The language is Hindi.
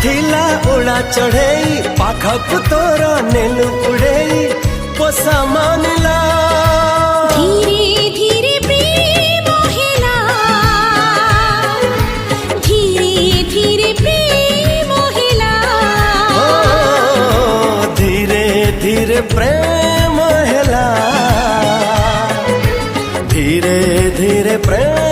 थिला उड़ा चढ़ेई पाखक तोर नेलु उड़ेई पोसा मानिला धीरे धीरे प्रेम हेला धीरे धीरे प्रेम हेला धीरे धीरे प्रेम हेला धीरे धीरे प्रेम